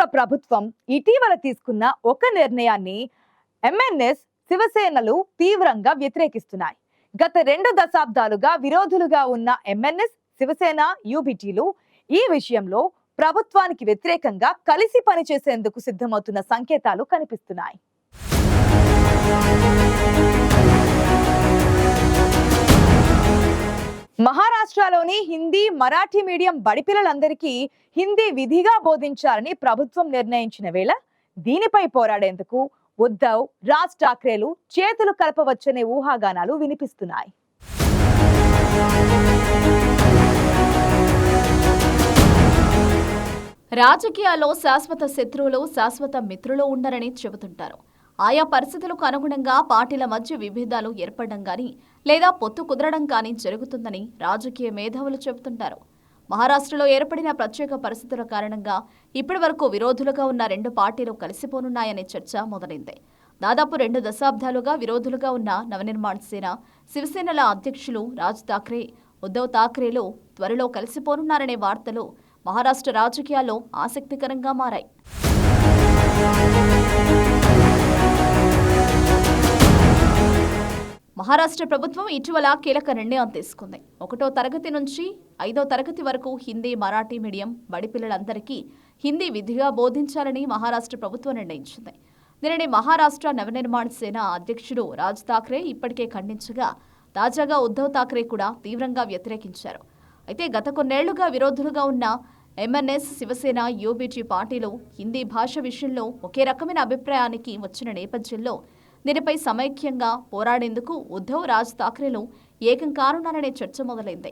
మహారాష్ట్ర ప్రభుత్వం ఇటీవల తీసుకున్న ఒక నిర్ణయాన్ని ఎంఎన్ఎస్ శివసేనలు తీవ్రంగా వ్యతిరేకిస్తున్నాయి. గత 2 దశాబ్దాలుగా విరోధులుగా ఉన్న ఎంఎన్ఎస్ శివసేన యూబీటీలు ఈ విషయంలో ప్రభుత్వానికి వ్యతిరేకంగా కలిసి పనిచేసేందుకు సిద్ధమవుతున్న సంకేతాలు కనిపిస్తున్నాయి. మహారాష్ట్రలోని హిందీ మరాఠీ మీడియం బడిపిల్లలందరికీ హిందీ విధిగా బోధించాలని ప్రభుత్వం నిర్ణయించిన వేళ దీనిపై పోరాడేందుకు ఉద్ధవ్, రాజ్ ఠాక్రేలు చేతులు కలపవచ్చనే ఊహాగానాలు వినిపిస్తున్నాయి. రాజకీయాల్లో శాశ్వత శత్రువులు, శాశ్వత మిత్రులు ఉండరని చెబుతుంటారు. ఆయా పరిస్థితులకు అనుగుణంగా పార్టీల మధ్య విభేదాలు ఏర్పడడం కానీ లేదా పొత్తు కుదరడం కానీ జరుగుతుందని రాజకీయ మేధావులు చెబుతుంటారు. మహారాష్ట్రలో ఏర్పడిన ప్రత్యేక పరిస్థితుల కారణంగా ఇప్పటి వరకు విరోధులుగా ఉన్న 2 పార్టీలు కలిసిపోనున్నాయనే చర్చ మొదలైంది. దాదాపు 2 దశాబ్దాలుగా విరోధులుగా ఉన్న నవనిర్మాణ్ సేన, శివసేనల అధ్యక్షులు రాజ్ ఠాక్రే, ఉద్ధవ్ ఠాక్రేలు త్వరలో కలిసిపోనున్నారనే వార్తలు మహారాష్ట్ర రాజకీయాల్లో ఆసక్తికరంగా మారాయి. మహారాష్ట్ర ప్రభుత్వం ఇటీవల కీలక నిర్ణయం తీసుకుంది. 1వ తరగతి నుంచి 5వ తరగతి వరకు హిందీ మరాఠీ మీడియం బడిపిల్లలందరికీ హిందీ విధిగా బోధించాలని మహారాష్ట్ర ప్రభుత్వం నిర్ణయించింది. దీనిని మహారాష్ట్ర నవనిర్మాణ్ సేన అధ్యక్షుడు రాజ్ ఠాక్రే ఇప్పటికే ఖండించగా, తాజాగా ఉద్ధవ్ ఠాక్రే కూడా తీవ్రంగా వ్యతిరేకించారు. అయితే గత కొన్నేళ్లుగా విరోధులుగా ఉన్న ఎంఎన్ఎస్, శివసేన, యూబీటీ పార్టీలు హిందీ భాష విషయంలో ఒకే రకమైన అభిప్రాయానికి వచ్చిన నేపథ్యంలో దీనిపై సమైక్యంగా పోరాడేందుకు ఉద్ధవ్, రాజ్ ఠాక్రేలు ఏకం కానున్నారనే చర్చ మొదలైంది.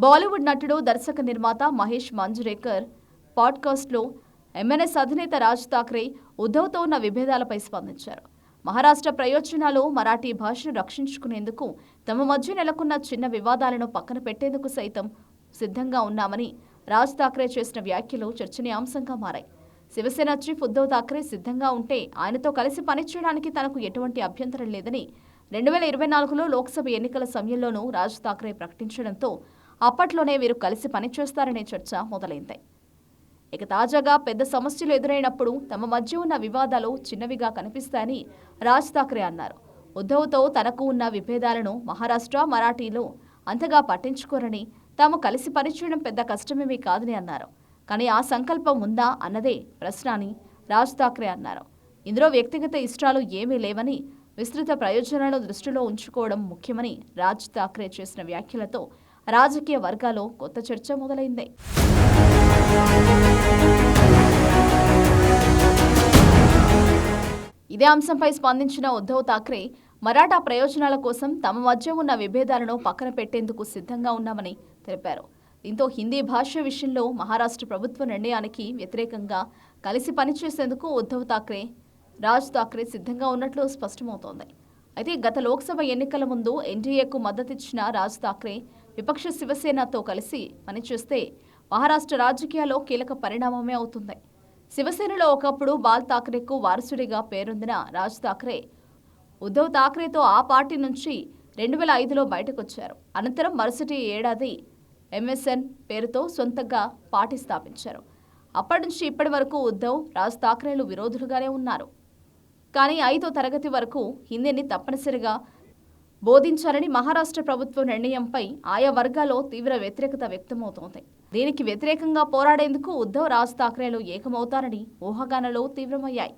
బాలీవుడ్ నటుడు, దర్శక నిర్మాత మహేష్ మంజ్రేకర్ పాడ్కాస్ట్లో ఎంఎన్ఎస్ అధినేత రాజ్ ఠాక్రే ఉద్ధవ్తో ఉన్న విభేదాలపై స్పందించారు. మహారాష్ట్ర ప్రయోజనాలు, మరాఠీ భాషను రక్షించుకునేందుకు తమ మధ్య నెలకొన్న చిన్న వివాదాలను పక్కన పెట్టేందుకు సైతం సిద్ధంగా ఉన్నామని రాజ్ ఠాక్రే చేసిన వ్యాఖ్యలు చర్చనీయాంశంగా మారాయి. శివసేన చీఫ్ ఉద్ధవ్ ఠాక్రే సిద్ధంగా ఉంటే ఆయనతో కలిసి పనిచేయడానికి తనకు ఎటువంటి అభ్యంతరం లేదని 2024లో లోక్సభ ఎన్నికల సమయంలోనూ రాజ్ ఠాక్రే ప్రకటించడంతో అప్పట్లోనే వీరు కలిసి పనిచేస్తారనే చర్చ మొదలైంది. ఇక తాజాగా పెద్ద సమస్యలు ఎదురైనప్పుడు తమ మధ్య ఉన్న వివాదాలు చిన్నవిగా కనిపిస్తాయని రాజ్ ఠాక్రే అన్నారు. ఉద్ధవ్తో తనకు ఉన్న విభేదాలను మహారాష్ట్ర, మరాఠీలో అంతగా పట్టించుకోరని, తాము కలిసి పనిచేయడం పెద్ద కష్టమేమీ కాదని అన్నారు. కానీ ఆ సంకల్పం ఉందా అన్నదే ప్రశ్న అని రాజ్ ఠాక్రే అన్నారు. ఇందులో వ్యక్తిగత ఇష్టాలు ఏమీ లేవని, విస్తృత ప్రయోజనాలను దృష్టిలో ఉంచుకోవడం ముఖ్యమని రాజ్ ఠాక్రే చేసిన వ్యాఖ్యలతో రాజకీయ వర్గాల్లో కొత్త చర్చ మొదలైంది. ఇదే అంశంపై స్పందించిన ఉద్ధవ్ ఠాక్రే మరాఠా ప్రయోజనాల కోసం తమ మధ్య ఉన్న విభేదాలను పక్కన పెట్టేందుకు సిద్ధంగా ఉన్నామని తెలిపారు. దీంతో హిందీ భాష విషయంలో మహారాష్ట్ర ప్రభుత్వ నిర్ణయానికి వ్యతిరేకంగా కలిసి పనిచేసేందుకు ఉద్ధవ్ ఠాక్రే, రాజ్ ఠాక్రే సిద్ధంగా ఉన్నట్లు స్పష్టమవుతోంది. అయితే గత లోక్సభ ఎన్నికల ముందు ఎన్డీఏకు మద్దతిచ్చిన రాజ్ ఠాక్రే విపక్ష శివసేనతో కలిసి పనిచేస్తే మహారాష్ట్ర రాజకీయాల్లో కీలక పరిణామమే అవుతుంది. శివసేనలో ఒకప్పుడు బాల్ ఠాక్రేకు వారసుడిగా పేరొందిన రాజ్ ఠాక్రే ఉద్ధవ్ ఠాక్రేతో ఆ పార్టీ నుంచి 2005లో బయటకొచ్చారు. అనంతరం మరుసటి ఏడాది ఎంఎస్ఎన్ పేరుతో సొంతంగా పార్టీ స్థాపించారు. అప్పటి నుంచి ఇప్పటి వరకు ఉద్ధవ్, రాజ్ ఠాక్రేలు విరోధులుగానే ఉన్నారు. కానీ 5వ తరగతి వరకు హిందీని తప్పనిసరిగా బోధించాలని మహారాష్ట్ర ప్రభుత్వ నిర్ణయంపై ఆయా వర్గాల్లో తీవ్ర వ్యతిరేకత వ్యక్తమవుతోంది. దీనికి వ్యతిరేకంగా పోరాడేందుకు ఉద్ధవ్, రాజ్ ఠాక్రేలు ఏకమవుతారని ఊహాగానాలు తీవ్రమయ్యాయి.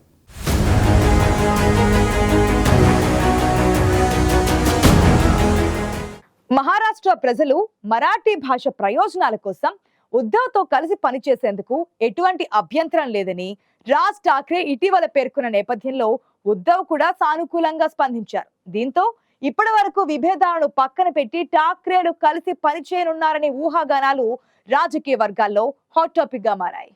మహారాష్ట్ర ప్రజలు మరాఠీ భాష ప్రయోజనాల కోసం ఉద్ధవ్తో కలిసి పనిచేసేందుకు ఎటువంటి అభ్యంతరం లేదని రాజ్ ఠాక్రే ఇటీవల పేర్కొన్న నేపథ్యంలో ఉద్ధవ్ కూడా సానుకూలంగా స్పందించారు. దీంతో ఇప్పటి వరకు విభేదాలను పక్కన పెట్టి ఠాక్రేలు కలిసి పనిచేయనున్నారనే ఊహాగానాలు రాజకీయ వర్గాల్లో హాట్ టాపిక్ గా మారాయి.